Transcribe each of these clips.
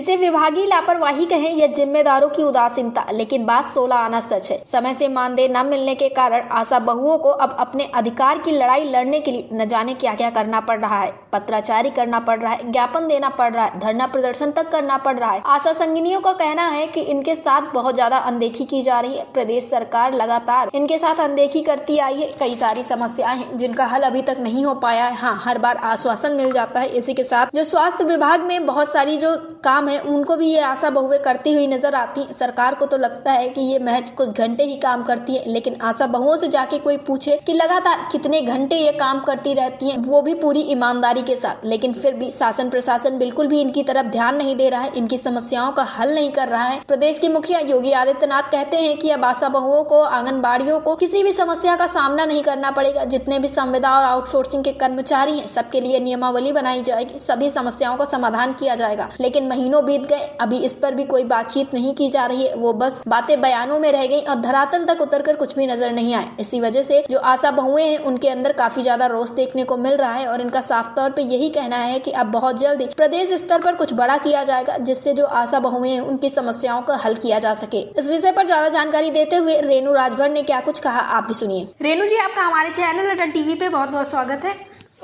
इसे विभागीय लापरवाही कहें या जिम्मेदारों की उदासीनता, लेकिन बात 16 आना सच है। समय से मानदेय न मिलने के कारण आशा बहुओं को अब अपने अधिकार की लड़ाई लड़ने के लिए न जाने क्या क्या करना पड़ रहा है। पत्राचारी करना पड़ रहा है, ज्ञापन देना पड़ रहा है, धरना प्रदर्शन तक करना पड़ रहा है। आशा संगिनियों का कहना है कि इनके साथ बहुत ज्यादा अनदेखी की जा रही है। प्रदेश सरकार लगातार इनके साथ अनदेखी करती आई है। कई सारी समस्याएं हैं जिनका हल अभी तक नहीं हो पाया है। हाँ, हर बार आश्वासन मिल जाता है। इसी के साथ जो स्वास्थ्य विभाग में बहुत सारी जो काम है उनको भी ये आशा बहुएं करती हुई नजर आती है। सरकार को तो लगता है कि ये महज कुछ घंटे ही काम करती है, लेकिन आशा बहुओं से जाके कोई पूछे कि लगातार कितने घंटे ये काम करती रहती है, वो भी पूरी ईमानदारी के साथ, लेकिन फिर भी शासन प्रशासन बिल्कुल भी इनकी तरफ ध्यान नहीं दे रहा है, इनकी समस्याओं का हल नहीं कर रहा है। प्रदेश के मुखिया योगी आदित्यनाथ कहते हैं कि अब आशा बहुओं को, आंगनबाड़ियों को किसी भी समस्या का सामना नहीं करना पड़ेगा। जितने भी संविदा और आउटसोर्सिंग के कर्मचारी हैं, सबके लिए नियमावली बनाई जाएगी, सभी समस्याओं का समाधान किया जाएगा। लेकिन महीनों बीत गए, अभी इस पर भी कोई बातचीत नहीं की जा रही है। वो बस बातें बयानों में रह गई और धरातल तक उतरकर कुछ भी नजर नहीं आए। इसी वजह से जो आशा बहुएं हैं उनके अंदर काफी ज्यादा रोष देखने को मिल रहा है और इनका साफ तौर पे यही कहना है कि अब बहुत जल्दी प्रदेश स्तर पर कुछ बड़ा किया जाएगा, जिससे जो आशा बहुएं हैं उनकी समस्याओं का हल किया जा सके। इस विषय पर ज्यादा जानकारी देते हुए रेणु राजभर ने क्या कुछ कहा, आप भी सुनिए। रेणु जी, आपका हमारे चैनल अटल टीवी पे बहुत बहुत स्वागत है।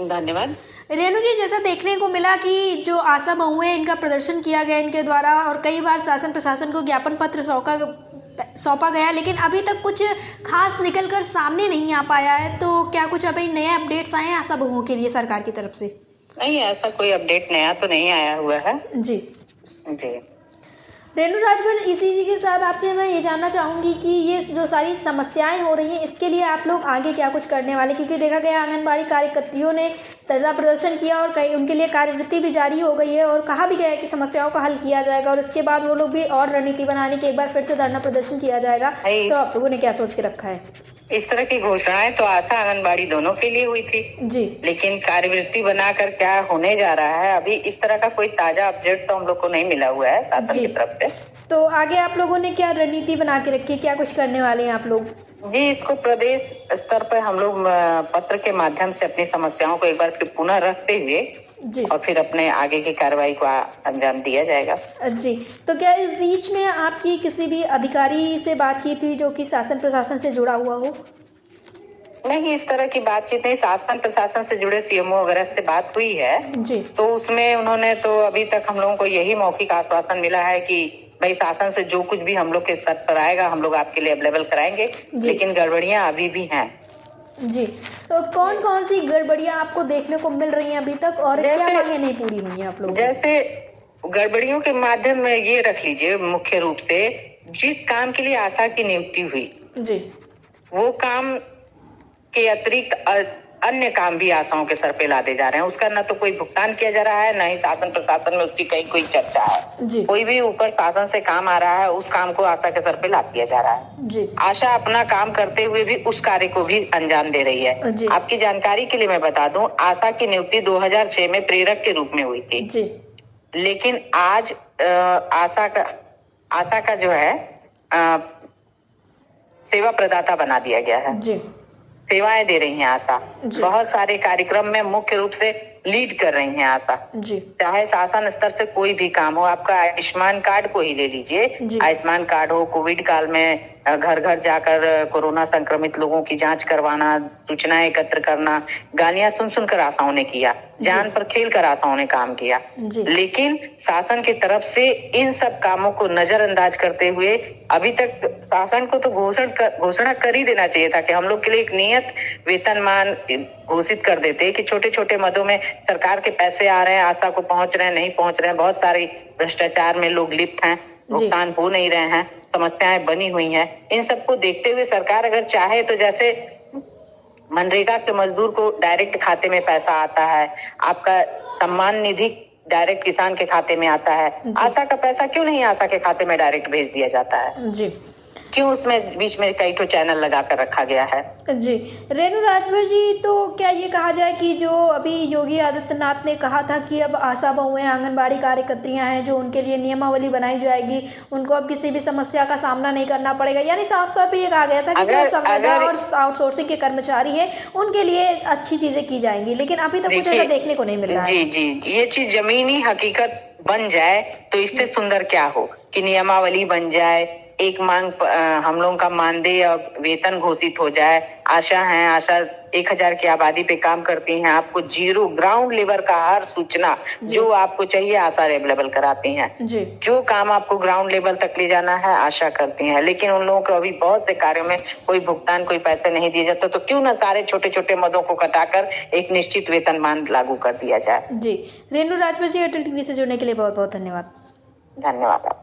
धन्यवाद। रेणु जी, जैसा देखने को मिला कि जो आशा बहुएं इनका प्रदर्शन किया गया इनके द्वारा और कई बार शासन प्रशासन को ज्ञापन पत्र सौंपा गया, लेकिन अभी तक कुछ खास निकलकर सामने नहीं आ पाया है, तो क्या कुछ अभी नए अपडेट्स आए हैं आशा बहुओं के लिए सरकार की तरफ से? नहीं, ऐसा कोई अपडेट नया तो नहीं आया हुआ है जी। जी रेणु राजभर, इसी जी के साथ आपसे मैं ये जानना चाहूंगी कि ये जो सारी समस्याएं हो रही हैं इसके लिए आप लोग आगे क्या कुछ करने वाले, क्योंकि देखा गया आंगनबाड़ी कार्यकर्तियों ने धरना प्रदर्शन किया और कई उनके लिए कार्यवृत्ति भी जारी हो गई है और कहा भी गया है कि समस्याओं का हल किया जाएगा और इसके बाद वो लोग भी और रणनीति बनाने के एक बार फिर से धरना प्रदर्शन किया जाएगा, तो आप लोगों ने क्या सोच के रखा है? इस तरह की घोषणाएं तो आशा आंगनबाड़ी दोनों के लिए हुई थी जी, लेकिन कार्यवृत्ति बनाकर क्या होने जा रहा है, अभी इस तरह का कोई ताजा अपडेट तो हम लोग को नहीं मिला हुआ है शासन की तरफ से। तो आगे आप लोगों ने क्या रणनीति बना के रखी है, क्या कुछ करने वाले हैं आप लोग? जी, इसको प्रदेश स्तर पर हम लोग पत्र के माध्यम से अपनी समस्याओं को एक बार फिर पुनः रखते हुए जी और फिर अपने आगे की कार्रवाई को अंजाम दिया जाएगा। जी, तो क्या इस बीच में आपकी किसी भी अधिकारी से बातचीत हुई जो कि शासन प्रशासन से जुड़ा हुआ हो? नहीं, इस तरह की बातचीत नहीं। शासन प्रशासन से जुड़े सीएमओ वगैरह से बात हुई है जी, तो उसमें उन्होंने तो अभी तक हम लोगों को यही मौखिक आश्वासन मिला है कि भाई शासन से जो कुछ भी हम लोग के स्तर पर आएगा हम लोग आपके लिए अवेलेबल कराएंगे, लेकिन गड़बड़ियां अभी भी हैं। जी, तो कौन कौन सी गड़बड़ियां आपको देखने को मिल रही हैं अभी तक और क्या मांगे नहीं पूरी हुई हैं आप लोग? जैसे गड़बड़ियों के माध्यम में ये रख लीजिए, मुख्य रूप से जिस काम के लिए आशा की नियुक्ति हुई जी, वो काम के अतिरिक्त अन्य काम भी आशाओं के सर पे लादे जा रहे हैं। उसका न तो कोई भुगतान किया जा रहा है, न ही शासन प्रशासन में उसकी कहीं कोई चर्चा है जी। कोई भी ऊपर शासन से काम आ रहा है उस काम को आशा के सर पे लाद दिया जा रहा है जी। आशा अपना काम करते हुए भी उस कार्य को भी अंजाम दे रही है जी। आपकी जानकारी के लिए मैं बता दूं, आशा की नियुक्ति 2006 में प्रेरक के रूप में हुई थी जी। लेकिन आज आशा का जो है सेवा प्रदाता बना दिया गया है जी। सेवाएं दे रही हैं आशा, बहुत सारे कार्यक्रम में मुख्य रूप से लीड कर रही हैं आशा जी। चाहे शासन स्तर से कोई भी काम हो, आपका आयुष्मान कार्ड को ही ले लीजिए, आयुष्मान कार्ड हो, कोविड काल में घर घर जाकर कोरोना संक्रमित लोगों की जांच करवाना, सूचनाएं एकत्र करना, गालियां सुन सुनकर आशाओं ने किया, जान पर खेल कर आशाओं ने काम किया। लेकिन शासन की तरफ से इन सब कामों को नजरअंदाज करते हुए अभी तक शासन को तो घोषणा कर ही देना चाहिए था कि हम लोग के लिए एक नियत वेतनमान घोषित कर देते कि छोटे छोटे मदों में सरकार के पैसे आ रहे हैं, आशा को पहुंच रहे हैं, नहीं पहुंच रहे हैं, बहुत सारे भ्रष्टाचार में लोग लिप्त हैं, भुगतान हो नहीं रहे हैं, समस्याएं बनी हुई हैं। इन सबको देखते हुए सरकार अगर चाहे तो जैसे मनरेगा के मजदूर को डायरेक्ट खाते में पैसा आता है, आपका सम्मान निधि डायरेक्ट किसान के खाते में आता है, आशा का पैसा क्यों नहीं आशा के खाते में डायरेक्ट भेज दिया जाता है जी? क्यों उसमें बीच में कई तो चैनल लगा कर रखा गया है जी? रेणु राजभर जी, तो क्या ये कहा जाए कि जो अभी योगी आदित्यनाथ ने कहा था कि अब आशा बहुएं, आंगनबाड़ी कार्यकर्तियां हैं जो उनके लिए नियमावली बनाई जाएगी, उनको अब किसी भी समस्या का सामना नहीं करना पड़ेगा, यानी साफ तौर पे ये कहा गया था कि जो संविदा और आउटसोर्सिंग के कर्मचारी हैं उनके लिए अच्छी चीजें की जाएंगी, लेकिन अभी तक कुछ ऐसा देखने को नहीं मिल रहा है। जी, ये चीज जमीनी हकीकत बन जाए तो इससे सुंदर क्या हो कि नियमावली बन जाए, एक मांग हम लोगों का मानदेय और वेतन घोषित हो जाए। आशा 1000 की आबादी पे काम करती हैं, आपको जीरो ग्राउंड लेवल का हर सूचना जो आपको चाहिए आशा अवेलेबल कराती हैं। जो काम आपको ग्राउंड लेवल तक ले जाना है आशा करती हैं, लेकिन उन लोगों को अभी बहुत से कार्यों में कोई भुगतान, कोई पैसे नहीं दिए जाते, तो क्यों ना सारे छोटे छोटे मदों को घटाकर एक निश्चित वेतनमान लागू कर दिया जाए। जी, रेणु राजपूत जी, अटल टीवी से जुड़ने के लिए बहुत बहुत धन्यवाद। धन्यवाद।